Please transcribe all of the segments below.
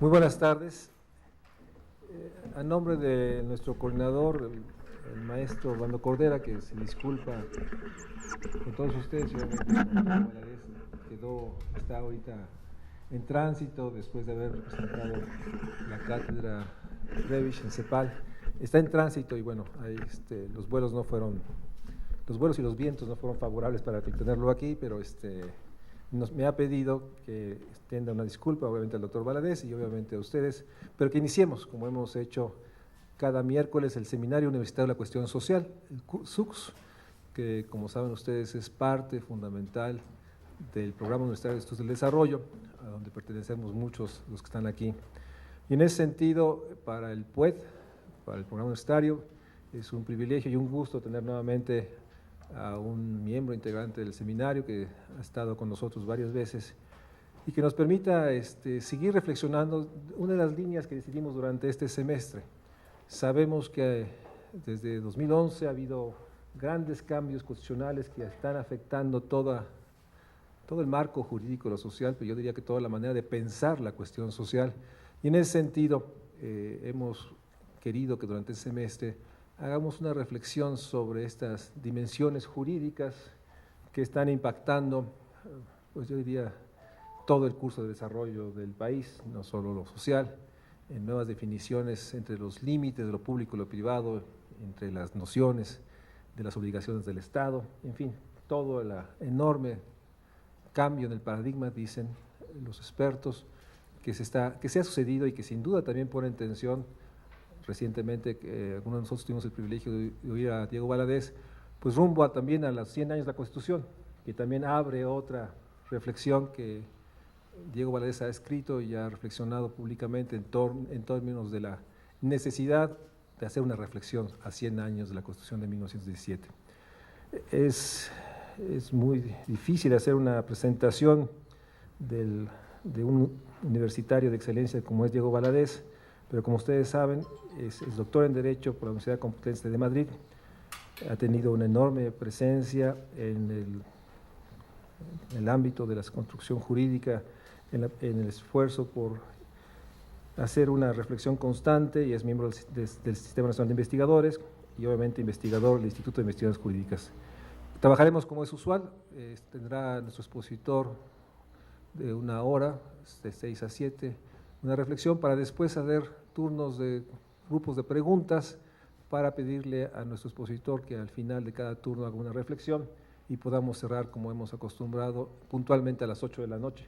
Muy buenas tardes. A nombre de nuestro coordinador, el maestro Orlando Cordera, que se disculpa con todos ustedes, y obviamente con Valadez, está ahorita en tránsito después de haber representado la cátedra Revich en CEPAL. Está en tránsito y bueno, los vuelos y los vientos no fueron favorables para tenerlo aquí, pero me ha pedido que extienda una disculpa, obviamente al doctor Valadez y obviamente a ustedes, pero que iniciemos, como hemos hecho cada miércoles, el Seminario Universitario de la Cuestión Social, el SUCS, que como saben ustedes es parte fundamental del Programa Universitario de Estudios del Desarrollo, a donde pertenecemos muchos los que están aquí. Y en ese sentido, para el PUED, para el Programa Universitario, es un privilegio y un gusto tener nuevamente a un miembro integrante del seminario que ha estado con nosotros varias veces y que nos permita seguir reflexionando una de las líneas que decidimos durante este semestre. Sabemos que desde 2011 ha habido grandes cambios constitucionales que están afectando todo el marco jurídico, lo social, pero yo diría que toda la manera de pensar la cuestión social. Y en ese sentido hemos querido que durante el semestre hagamos una reflexión sobre estas dimensiones jurídicas que están impactando, pues yo diría, todo el curso de desarrollo del país, no solo lo social, en nuevas definiciones entre los límites de lo público y lo privado, entre las nociones de las obligaciones del Estado, en fin, todo el enorme cambio en el paradigma, dicen los expertos, que se ha sucedido y que sin duda también pone en tensión. Recientemente, algunos de nosotros tuvimos el privilegio de oír a Diego Valadez, pues rumbo también a los 100 años de la Constitución, que también abre otra reflexión que Diego Valadez ha escrito y ha reflexionado públicamente en términos de la necesidad de hacer una reflexión a 100 años de la Constitución de 1917. Es muy difícil hacer una presentación de un universitario de excelencia como es Diego Valadez, pero como ustedes saben, es doctor en Derecho por la Universidad Complutense de Madrid, ha tenido una enorme presencia en el ámbito de la construcción jurídica, en el esfuerzo por hacer una reflexión constante y es miembro del Sistema Nacional de Investigadores y obviamente investigador del Instituto de Investigaciones Jurídicas. Trabajaremos como es usual, tendrá nuestro expositor de una hora, de 6 a 7, una reflexión para después hacer turnos de grupos de preguntas para pedirle a nuestro expositor que al final de cada turno haga una reflexión y podamos cerrar como hemos acostumbrado puntualmente a las 8 de la noche.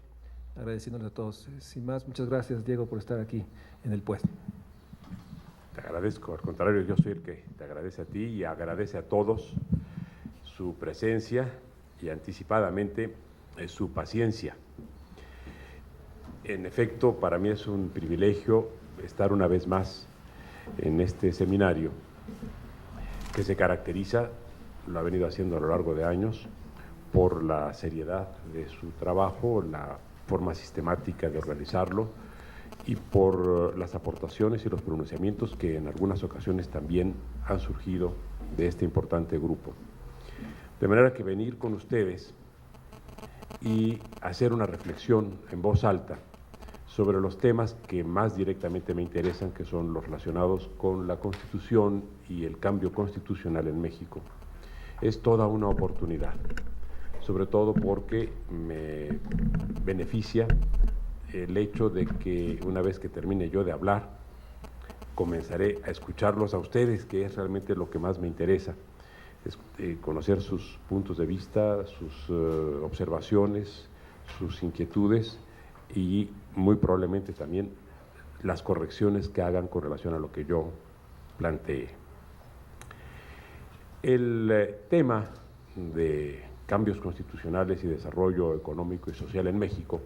Agradeciéndoles a todos. Sin más, muchas gracias Diego por estar aquí en el puesto. Te agradezco, al contrario, yo soy el que te agradece a ti y agradece a todos su presencia y anticipadamente su paciencia. En efecto, para mí es un privilegio estar una vez más en este seminario que se caracteriza, lo ha venido haciendo a lo largo de años, por la seriedad de su trabajo, la forma sistemática de organizarlo y por las aportaciones y los pronunciamientos que en algunas ocasiones también han surgido de este importante grupo. De manera que venir con ustedes y hacer una reflexión en voz alta sobre los temas que más directamente me interesan, que son los relacionados con la Constitución y el cambio constitucional en México, es toda una oportunidad, sobre todo porque me beneficia el hecho de que una vez que termine yo de hablar, comenzaré a escucharlos a ustedes, que es realmente lo que más me interesa, es conocer sus puntos de vista, sus observaciones, sus inquietudes y muy probablemente también las correcciones que hagan con relación a lo que yo planteé. El tema de cambios constitucionales y desarrollo económico y social en México,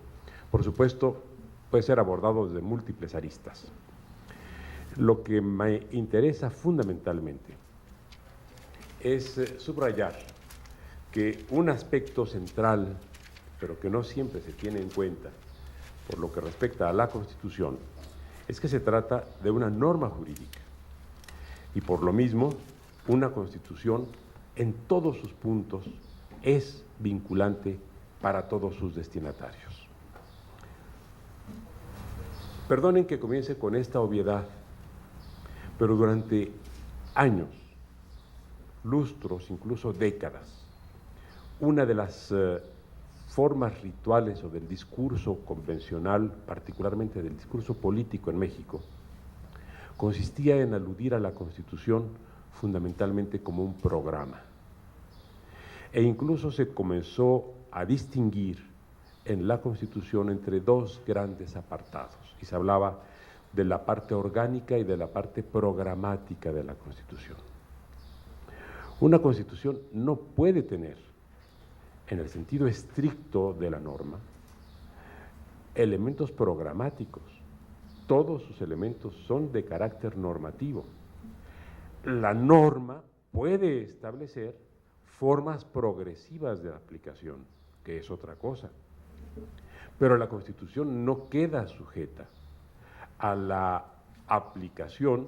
por supuesto, puede ser abordado desde múltiples aristas. Lo que me interesa fundamentalmente es subrayar que un aspecto central, pero que no siempre se tiene en cuenta por lo que respecta a la Constitución, es que se trata de una norma jurídica y por lo mismo una Constitución en todos sus puntos es vinculante para todos sus destinatarios. Perdonen que comience con esta obviedad, pero durante años, lustros, incluso décadas, una de las formas rituales o del discurso convencional, particularmente del discurso político en México, consistía en aludir a la Constitución fundamentalmente como un programa. E incluso se comenzó a distinguir en la Constitución entre dos grandes apartados, y se hablaba de la parte orgánica y de la parte programática de la Constitución. Una Constitución no puede tener, en el sentido estricto de la norma, elementos programáticos. Todos sus elementos son de carácter normativo. La norma puede establecer formas progresivas de aplicación, que es otra cosa. Pero la Constitución no queda sujeta a la aplicación,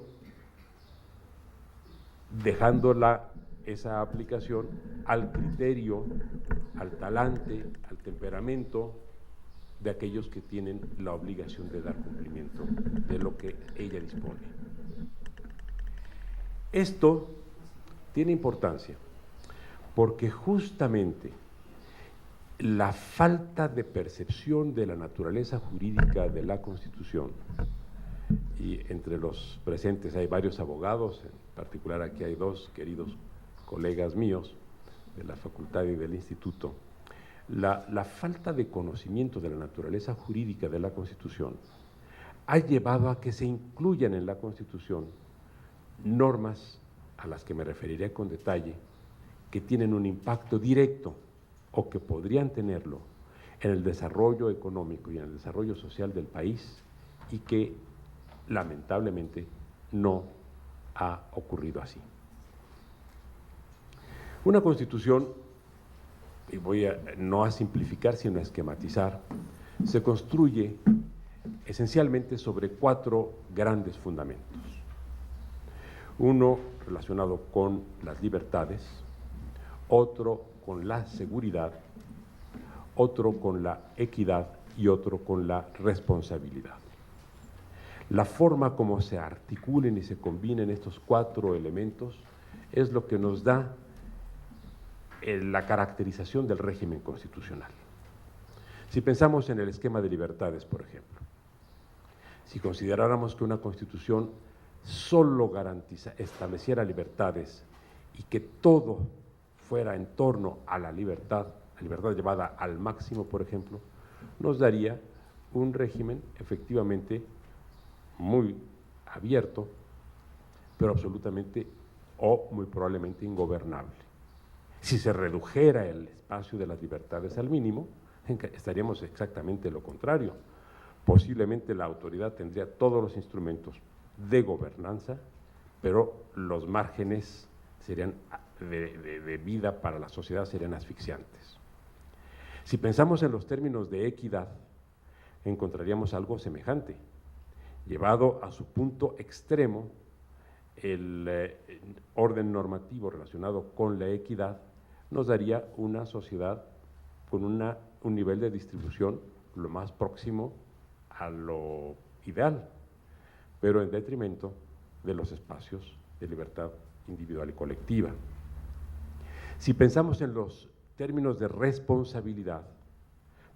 dejándola esa aplicación al criterio, al talante, al temperamento de aquellos que tienen la obligación de dar cumplimiento de lo que ella dispone. Esto tiene importancia porque justamente la falta de percepción de la naturaleza jurídica de la Constitución, y entre los presentes hay varios abogados, en particular aquí hay dos queridos colegas míos de la facultad y del instituto, la falta de conocimiento de la naturaleza jurídica de la Constitución ha llevado a que se incluyan en la Constitución normas a las que me referiré con detalle, que tienen un impacto directo o que podrían tenerlo en el desarrollo económico y en el desarrollo social del país, y que lamentablemente no ha ocurrido así. Una Constitución, y voy no a simplificar sino a esquematizar, se construye esencialmente sobre 4 grandes fundamentos. Uno relacionado con las libertades, otro con la seguridad, otro con la equidad y otro con la responsabilidad. La forma como se articulen y se combinen estos 4 elementos es lo que nos da la caracterización del régimen constitucional. Si pensamos en el esquema de libertades, por ejemplo, si consideráramos que una Constitución solo estableciera libertades y que todo fuera en torno a la libertad llevada al máximo, por ejemplo, nos daría un régimen efectivamente muy abierto, pero absolutamente o muy probablemente ingobernable. Si se redujera el espacio de las libertades al mínimo, estaríamos exactamente lo contrario. Posiblemente la autoridad tendría todos los instrumentos de gobernanza, pero los márgenes serían de vida para la sociedad serían asfixiantes. Si pensamos en los términos de equidad, encontraríamos algo semejante. Llevado a su punto extremo, el orden normativo relacionado con la equidad nos daría una sociedad con un nivel de distribución lo más próximo a lo ideal, pero en detrimento de los espacios de libertad individual y colectiva. Si pensamos en los términos de responsabilidad,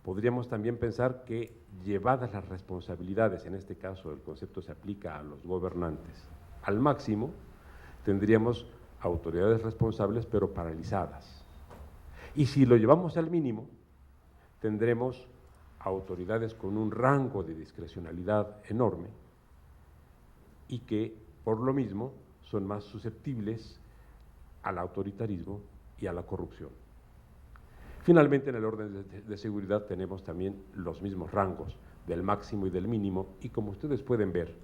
podríamos también pensar que, llevadas las responsabilidades, en este caso el concepto se aplica a los gobernantes, al máximo, tendríamos autoridades responsables pero paralizadas. Y si lo llevamos al mínimo, tendremos autoridades con un rango de discrecionalidad enorme y que, por lo mismo, son más susceptibles al autoritarismo y a la corrupción. Finalmente, en el orden de seguridad tenemos también los mismos rangos del máximo y del mínimo, y como ustedes pueden ver,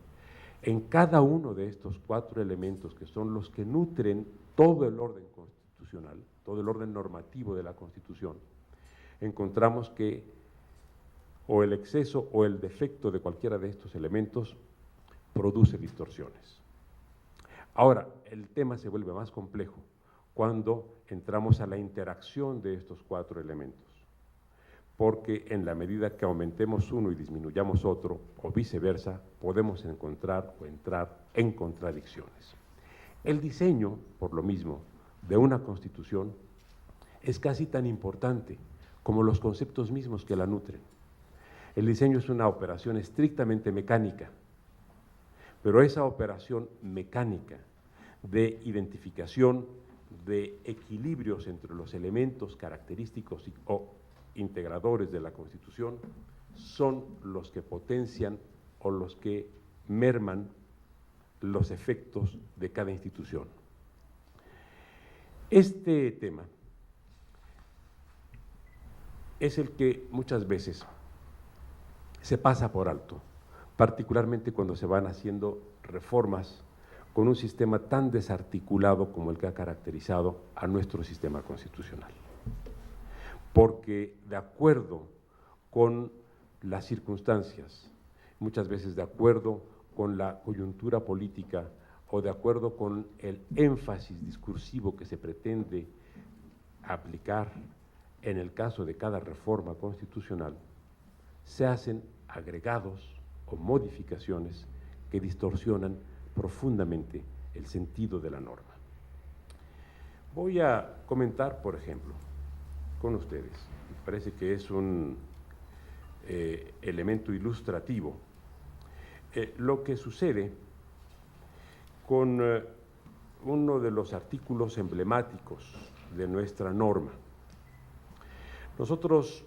en cada uno de estos 4 elementos, que son los que nutren todo el orden constitucional, todo el orden normativo de la Constitución, encontramos que o el exceso o el defecto de cualquiera de estos elementos produce distorsiones. Ahora, el tema se vuelve más complejo cuando entramos a la interacción de estos 4 elementos, porque en la medida que aumentemos uno y disminuyamos otro, o viceversa, podemos encontrar o entrar en contradicciones. El diseño, por lo mismo, de una Constitución es casi tan importante como los conceptos mismos que la nutren. El diseño es una operación estrictamente mecánica, pero esa operación mecánica de identificación de equilibrios entre los elementos característicos o integradores de la Constitución son los que potencian o los que merman los efectos de cada institución. Este tema es el que muchas veces se pasa por alto, particularmente cuando se van haciendo reformas con un sistema tan desarticulado como el que ha caracterizado a nuestro sistema constitucional. Porque de acuerdo con las circunstancias, muchas veces de acuerdo con la coyuntura política o de acuerdo con el énfasis discursivo que se pretende aplicar en el caso de cada reforma constitucional, se hacen agregados o modificaciones que distorsionan profundamente el sentido de la norma. Voy a comentar, por ejemplo, con ustedes, me parece que es un elemento ilustrativo, lo que sucede con uno de los artículos emblemáticos de nuestra norma. Nosotros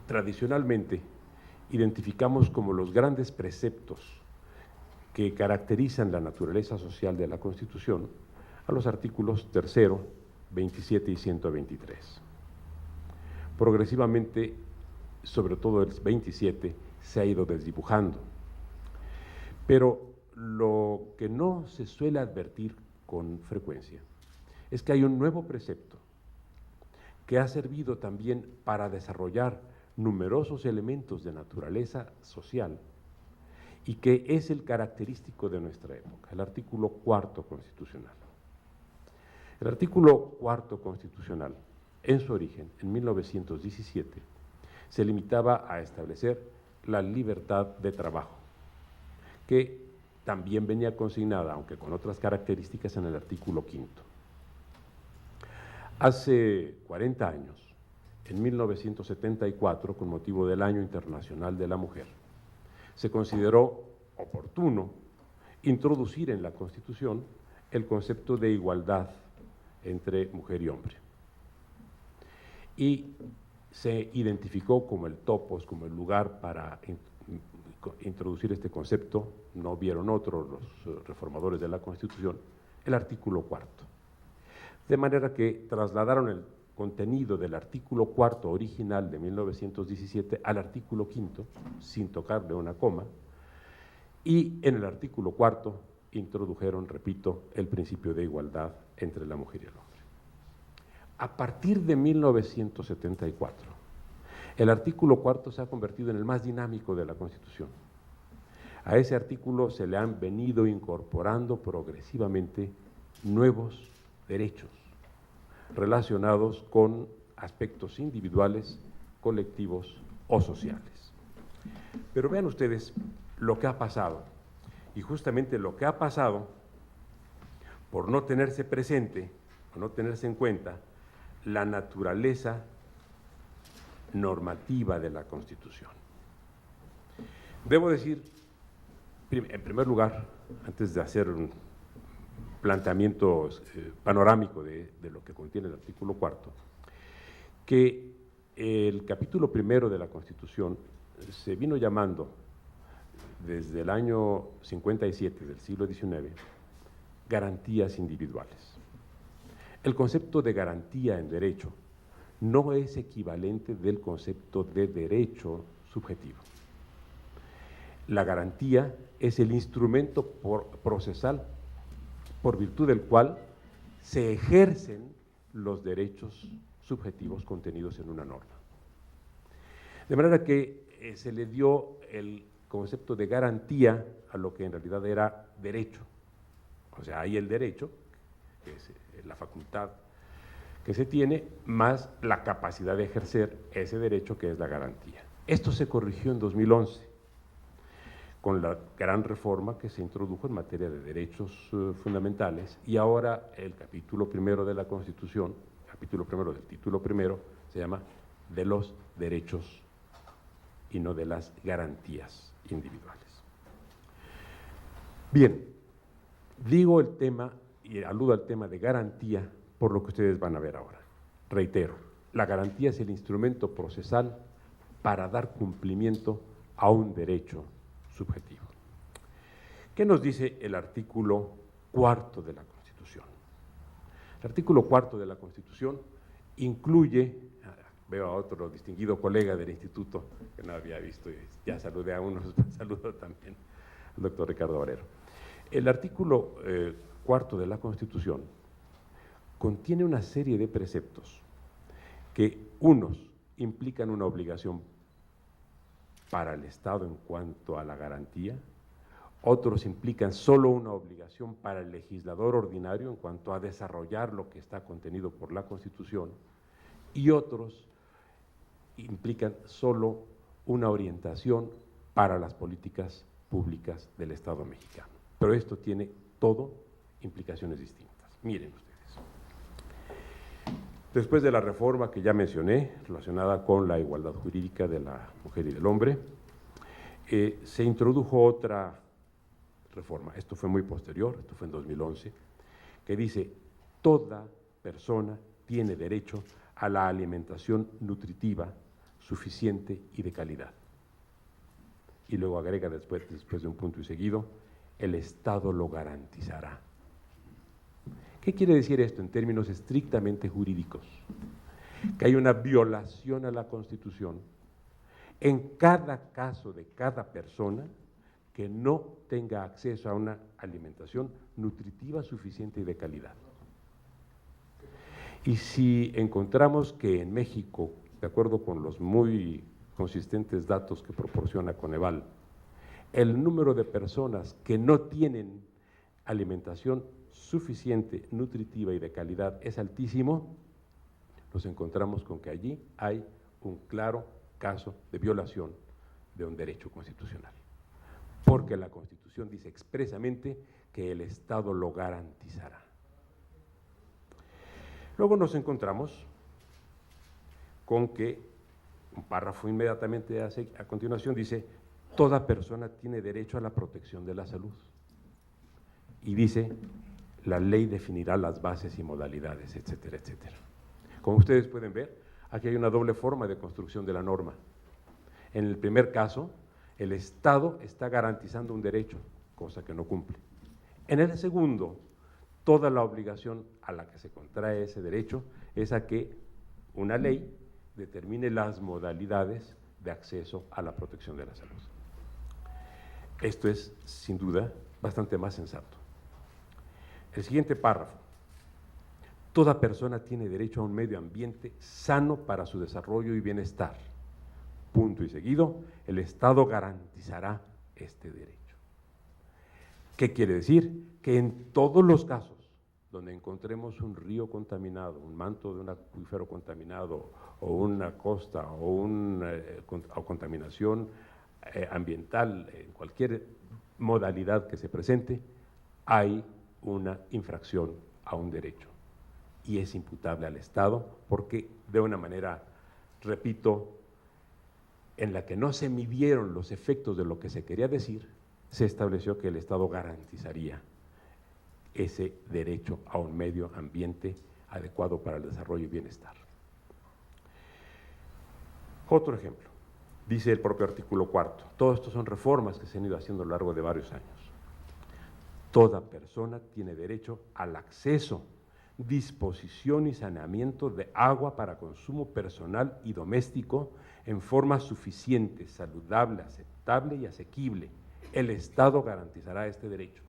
tradicionalmente identificamos como los grandes preceptos que caracterizan la naturaleza social de la Constitución a los artículos 3, 27 y 123. Progresivamente, sobre todo el 27, se ha ido desdibujando. Pero lo que no se suele advertir con frecuencia es que hay un nuevo precepto que ha servido también para desarrollar numerosos elementos de naturaleza social y que es el característico de nuestra época, el artículo 4 constitucional. El artículo 4 constitucional, en su origen, en 1917, se limitaba a establecer la libertad de trabajo, que también venía consignada, aunque con otras características, en el artículo 5. Hace 40 años, en 1974, con motivo del Año Internacional de la Mujer, se consideró oportuno introducir en la Constitución el concepto de igualdad entre mujer y hombre. Y se identificó como el topos, como el lugar para introducir este concepto, no vieron otro los reformadores de la Constitución, el artículo 4. De manera que trasladaron el contenido del artículo 4 original de 1917 al artículo 5, sin tocarle una coma, y en el artículo 4 introdujeron, repito, el principio de igualdad entre la mujer y el hombre. A partir de 1974, el artículo 4 se ha convertido en el más dinámico de la Constitución. A ese artículo se le han venido incorporando progresivamente nuevos derechos relacionados con aspectos individuales, colectivos o sociales. Pero vean ustedes lo que ha pasado, y justamente lo que ha pasado por no tenerse presente o no tenerse en cuenta la naturaleza normativa de la Constitución. Debo decir, en primer lugar, antes de hacer un planteamiento panorámico de lo que contiene el artículo 4, que el capítulo 1 de la Constitución se vino llamando desde el año 57 del siglo XIX garantías individuales. El concepto de garantía en derecho no es equivalente del concepto de derecho subjetivo. La garantía es el instrumento procesal por virtud del cual se ejercen los derechos subjetivos contenidos en una norma. De manera que se le dio el concepto de garantía a lo que en realidad era derecho. O sea, hay el derecho, que es la facultad que se tiene, más la capacidad de ejercer ese derecho que es la garantía. Esto se corrigió en 2011 con la gran reforma que se introdujo en materia de derechos fundamentales, y ahora el capítulo primero de la Constitución, capítulo primero del título primero, se llama de los derechos y no de las garantías individuales. Bien, digo el tema y aludo al tema de garantía por lo que ustedes van a ver ahora. Reitero, la garantía es el instrumento procesal para dar cumplimiento a un derecho subjetivo. ¿Qué nos dice el artículo 4 de la Constitución? El artículo 4 de la Constitución incluye, veo a otro distinguido colega del instituto que no había visto, y ya saludé a unos, saludo también al doctor Ricardo Barrero. El artículo 4 de la Constitución contiene una serie de preceptos que unos implican una obligación para el Estado en cuanto a la garantía, otros implican solo una obligación para el legislador ordinario en cuanto a desarrollar lo que está contenido por la Constitución, y otros implican solo una orientación para las políticas públicas del Estado mexicano. Pero esto tiene todo implicaciones distintas. Miren ustedes. Después de la reforma que ya mencioné, relacionada con la igualdad jurídica de la mujer y del hombre, se introdujo otra reforma, esto fue muy posterior, esto fue en 2011, que dice: toda persona tiene derecho a la alimentación nutritiva, suficiente y de calidad. Y luego agrega después de un punto y seguido: el Estado lo garantizará. ¿Qué quiere decir esto en términos estrictamente jurídicos? Que hay una violación a la Constitución en cada caso de cada persona que no tenga acceso a una alimentación nutritiva, suficiente y de calidad. Y si encontramos que en México, de acuerdo con los muy consistentes datos que proporciona Coneval, el número de personas que no tienen alimentación suficiente, nutritiva y de calidad es altísimo, nos encontramos con que allí hay un claro caso de violación de un derecho constitucional, porque la Constitución dice expresamente que el Estado lo garantizará. Luego nos encontramos con que un párrafo inmediatamente a continuación dice: toda persona tiene derecho a la protección de la salud. Y dice: la ley definirá las bases y modalidades, etcétera, etcétera. Como ustedes pueden ver, aquí hay una doble forma de construcción de la norma. En el primer caso, el Estado está garantizando un derecho, cosa que no cumple. En el segundo, toda la obligación a la que se contrae ese derecho es a que una ley determine las modalidades de acceso a la protección de la salud. Esto es, sin duda, bastante más sensato. El siguiente párrafo: toda persona tiene derecho a un medio ambiente sano para su desarrollo y bienestar. Punto y seguido, el Estado garantizará este derecho. ¿Qué quiere decir? Que en todos los casos donde encontremos un río contaminado, un manto de un acuífero contaminado, o una costa, o contaminación ambiental, en cualquier modalidad que se presente, hay una infracción a un derecho y es imputable al Estado, porque de una manera, repito, en la que no se midieron los efectos de lo que se quería decir, se estableció que el Estado garantizaría ese derecho a un medio ambiente adecuado para el desarrollo y bienestar. Otro ejemplo, dice el propio artículo 4, todo esto son reformas que se han ido haciendo a lo largo de varios años. Toda persona tiene derecho al acceso, disposición y saneamiento de agua para consumo personal y doméstico en forma suficiente, saludable, aceptable y asequible. El Estado garantizará este derecho.